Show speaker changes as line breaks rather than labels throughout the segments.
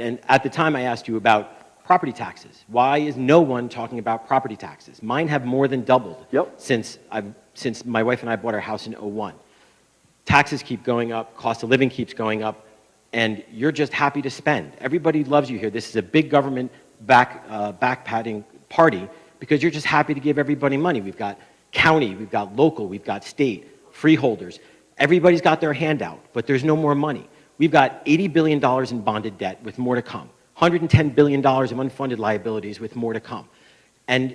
And at the time, I asked you about property taxes. Why is no one talking about property taxes? Mine have more than doubled since my wife and I bought our house in '01. Taxes keep going up, cost of living keeps going up, and you're just happy to spend. Everybody loves you here. This is a big government back-patting party because you're just happy to give everybody money. We've got county, we've got local, we've got state, freeholders. Everybody's got their hand out, but there's no more money. We've got $80 billion in bonded debt with more to come, $110 billion of unfunded liabilities with more to come. And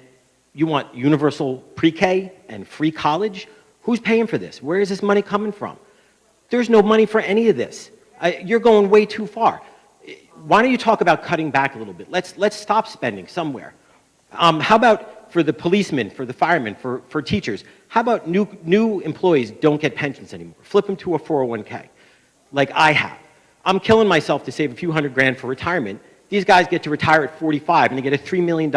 you want universal pre-K and free college? Who's paying for this? Where is this money coming from? There's no money for any of this. You're going way too far. Why don't you talk about cutting back a little bit? Let's stop spending somewhere. How about for the policemen, for the firemen, for teachers? How about new employees don't get pensions anymore? Flip them to a 401k, like I have. I'm killing myself to save a few $100,000 for retirement. These guys get to retire at 45, and they get a $3 million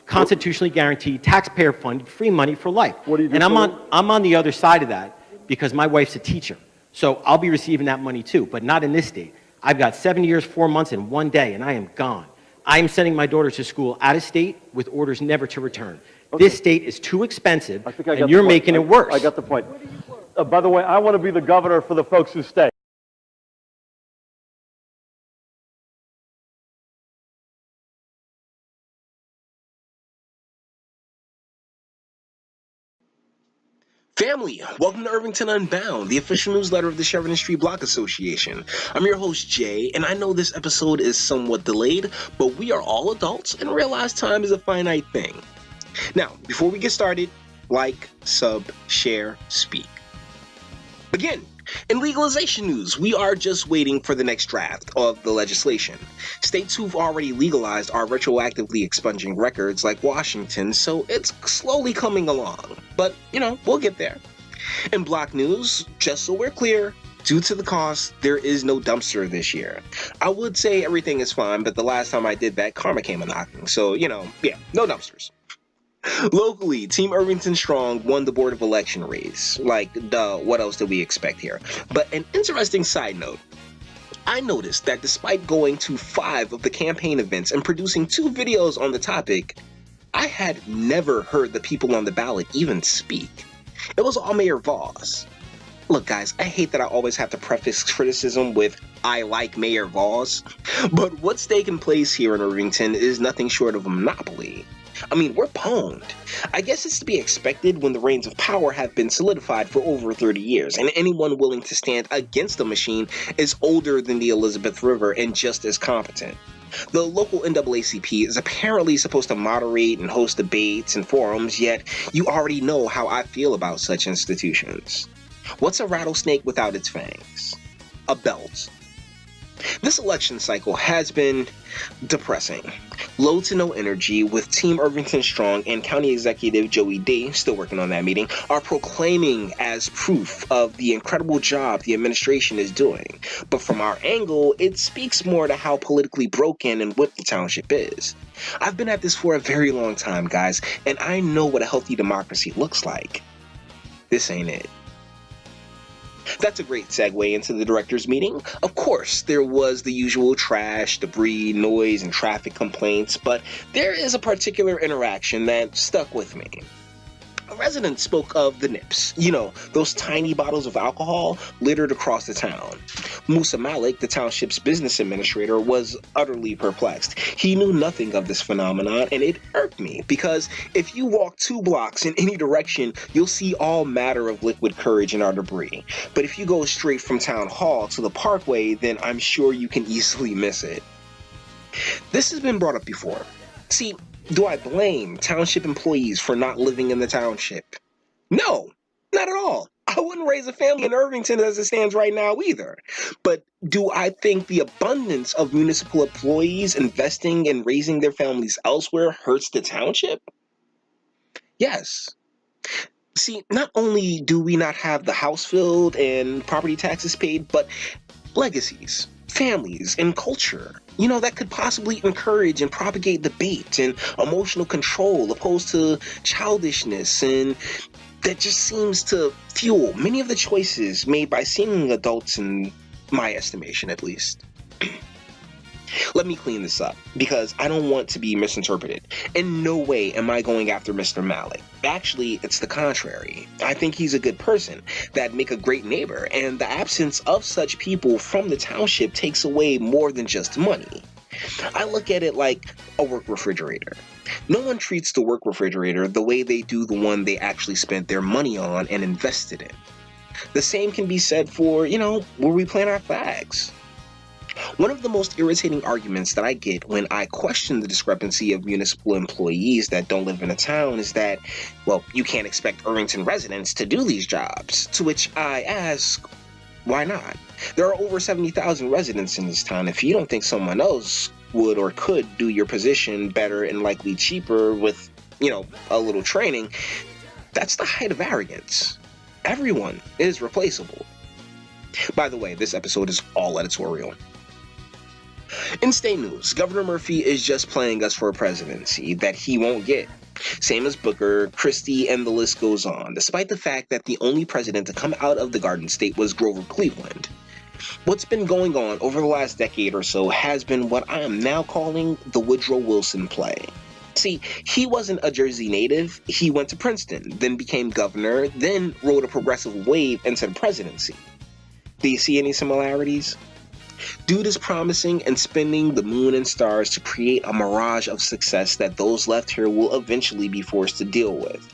constitutionally guaranteed, taxpayer-funded, free money for life.
What do you do?
And I'm on the other side of that because my wife's a teacher. So I'll be receiving that money too, but not in this state. I've got 7 years, 4 months, and 1 day, and I am gone. I am sending my daughters to school out of state with orders never to return. Okay. This state is too expensive, and you're making it worse.
I got the point. By the way, I want to be the governor for the folks who stay.
Family, welcome to Irvington Unbound, the official newsletter of the Sheridanstba Block Association. I'm your host, Jay, and I know this episode is somewhat delayed, but we are all adults and realize time is a finite thing. Now, before we get started, like, sub, share, speak. Begin. In legalization news, we are just waiting for the next draft of the legislation. States who've already legalized are retroactively expunging records like Washington, so it's slowly coming along. But, we'll get there. In block news, just so we're clear, due to the cost, there is no dumpster this year. I would say everything is fine, but the last time I did that, karma came a-knocking. So, no dumpsters. Locally, Team Irvington Strong won the Board of Election race. Like, duh, what else did we expect here? But an interesting side note, I noticed that despite going to 5 of the campaign events and producing 2 videos on the topic, I had never heard the people on the ballot even speak. It was all Mayor Voss. Look, guys, I hate that I always have to preface criticism with, I like Mayor Voss, but what's taking place here in Irvington is nothing short of a monopoly. I mean, we're pwned. I guess it's to be expected when the reins of power have been solidified for over 30 years, and anyone willing to stand against the machine is older than the Elizabeth River and just as competent. The local NAACP is apparently supposed to moderate and host debates and forums, yet you already know how I feel about such institutions. What's a rattlesnake without its fangs? A belt. This election cycle has been depressing. Low to no energy, with Team Irvington Strong and County Executive Joey D, still working on that meeting, are proclaiming as proof of the incredible job the administration is doing. But from our angle, it speaks more to how politically broken and whipped the township is. I've been at this for a very long time, guys, and I know what a healthy democracy looks like. This ain't it. That's a great segue into the directors' meeting. Of course, there was the usual trash, debris, noise, and traffic complaints, but there is a particular interaction that stuck with me. A resident spoke of the nips, those tiny bottles of alcohol littered across the town. Musa Malik, the township's business administrator, was utterly perplexed. He knew nothing of this phenomenon, and it irked me, because if you walk 2 blocks in any direction, you'll see all matter of liquid courage in our debris. But if you go straight from Town Hall to the Parkway, then I'm sure you can easily miss it. This has been brought up before. See, do I blame township employees for not living in the township? No, not at all. I wouldn't raise a family in Irvington as it stands right now either. But do I think the abundance of municipal employees investing and raising their families elsewhere hurts the township? Yes. See, not only do we not have the house filled and property taxes paid, but legacies, families, and culture, that could possibly encourage and propagate debate and emotional control opposed to childishness, and that just seems to fuel many of the choices made by seeming adults, in my estimation at least. Let me clean this up, because I don't want to be misinterpreted. In no way am I going after Mr. Malik. Actually, it's the contrary. I think he's a good person that'd make a great neighbor, and the absence of such people from the township takes away more than just money. I look at it like a work refrigerator. No one treats the work refrigerator the way they do the one they actually spent their money on and invested in. The same can be said for, where we plant our flags. One of the most irritating arguments that I get when I question the discrepancy of municipal employees that don't live in a town is that, well, you can't expect Irvington residents to do these jobs. To which I ask, why not? There are over 70,000 residents in this town. If you don't think someone else would or could do your position better and likely cheaper with, a little training, that's the height of arrogance. Everyone is replaceable. By the way, this episode is all editorial. In state news, Governor Murphy is just playing us for a presidency that he won't get. Same as Booker, Christie, and the list goes on, despite the fact that the only president to come out of the Garden State was Grover Cleveland. What's been going on over the last decade or so has been what I am now calling the Woodrow Wilson play. See, he wasn't a Jersey native, he went to Princeton, then became governor, then rode a progressive wave into the presidency. Do you see any similarities? Dude is promising and spending the moon and stars to create a mirage of success that those left here will eventually be forced to deal with.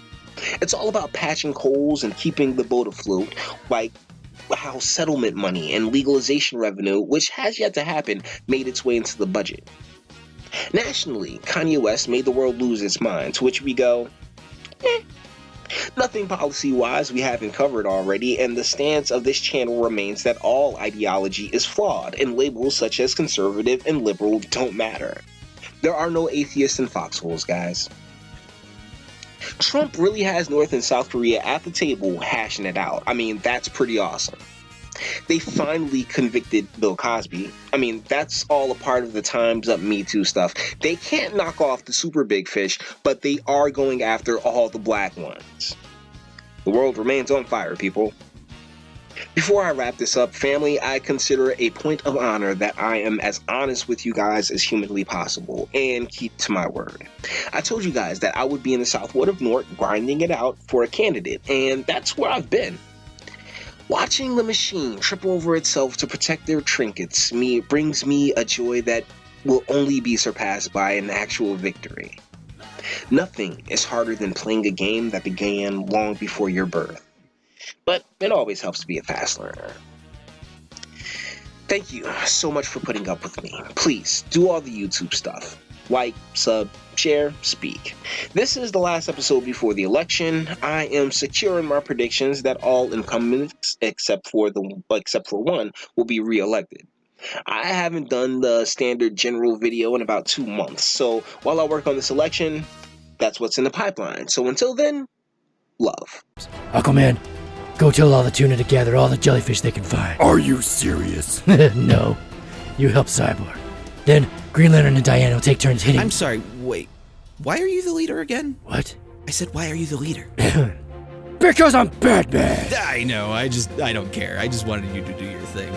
It's all about patching holes and keeping the boat afloat, like how settlement money and legalization revenue, which has yet to happen, made its way into the budget. Nationally, Kanye West made the world lose its mind, to which we go, Nothing policy-wise we haven't covered already, and the stance of this channel remains that all ideology is flawed, and labels such as conservative and liberal don't matter. There are no atheists in foxholes, guys. Trump really has North and South Korea at the table hashing it out. I mean, that's pretty awesome. They finally convicted Bill Cosby. I mean, that's all a part of the Time's Up Me Too stuff. They can't knock off the super big fish, but they are going after all the black ones. The world remains on fire, people. Before I wrap this up, family, I consider a point of honor that I am as honest with you guys as humanly possible and keep to my word. I told you guys that I would be in the Southward of Newark grinding it out for a candidate, and that's where I've been. Watching the machine trip over itself to protect their trinkets brings me a joy that will only be surpassed by an actual victory. Nothing is harder than playing a game that began long before your birth. But it always helps to be a fast learner. Thank you so much for putting up with me. Please, do all the YouTube stuff. Like, sub, share, speak. This is the last episode before the election. I am secure in my predictions that all incumbents, except for one, will be re-elected. I haven't done the standard general video in about 2 months, so while I work on this election, that's what's in the pipeline. So until then, love.
Aquaman, go tell all the tuna to gather all the jellyfish they can find.
Are you serious?
No. You help Cyborg. Then Green Lantern and Diana will take turns hitting.
I'm sorry, wait. Why are you the leader again?
What?
I said, why are you the leader?
Because I'm Batman!
I know, I don't care. I just wanted you to do your thing.